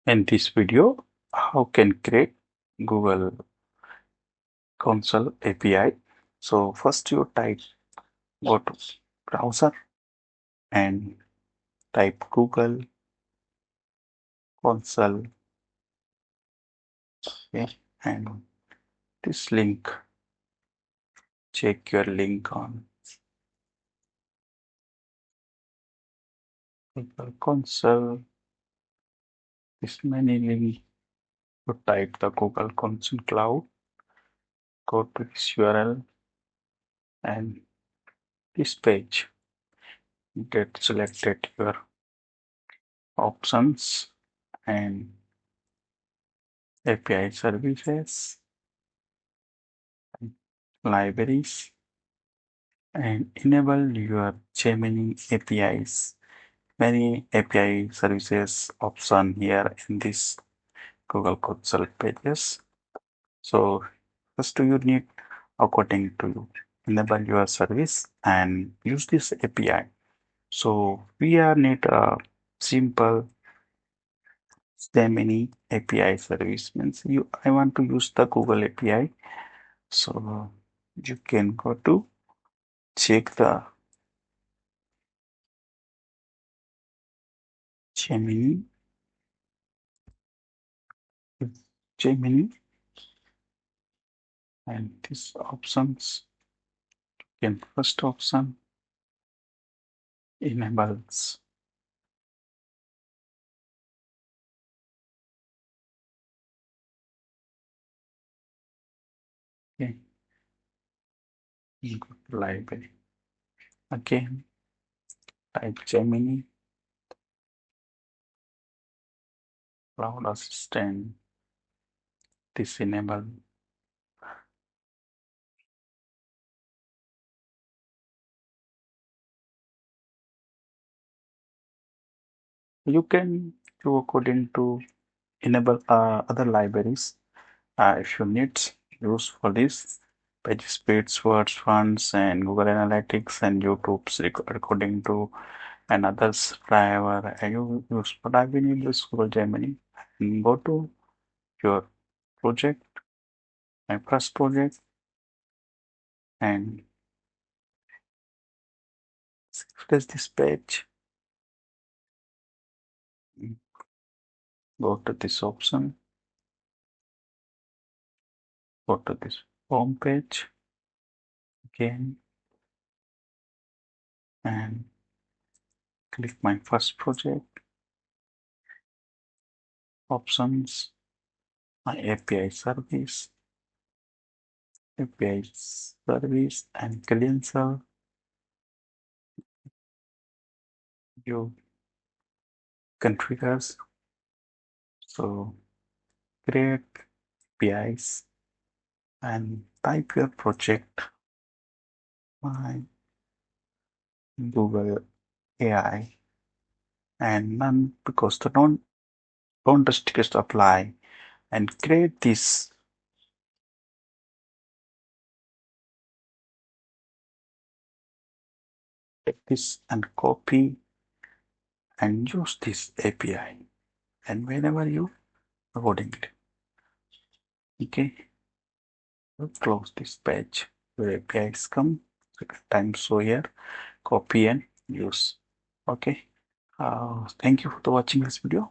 In this video, how can create Google Console API. So first you go to browser and type Google Console, okay, and this link, check your link on Google Console. This many link, you type the Google Console Cloud, go to this URL and this page, get selected your options and API services, libraries, and enable your Gemini APIs. Many API services option here in this Google Console pages. So first you need according to you enable your service and use this API. So we are need a simple Gemini API service means I want to use the Google API. So you can go to check the Gemini Gemini and these options. Again, first option enables. Okay, go to library. Again, type Gemini, Cloud Assistant, this enable. You can do according to enable other libraries if you need use for this page speeds, words, fonts, and Google Analytics and YouTube's according to and others driver you use. But I've been in this Google Gemini and go to your project, my first project, and refresh this page. Go to this option, go to this home page again, and click my first project, options, my API service, and credential. You configures. So create APIs and type your project, my Google AI, and none because the don't just apply and create this and copy and use this API and whenever you accordingly. Okay, we'll close this page where APIs come. Second time so here, copy and use. Okay. Thank you for watching this video.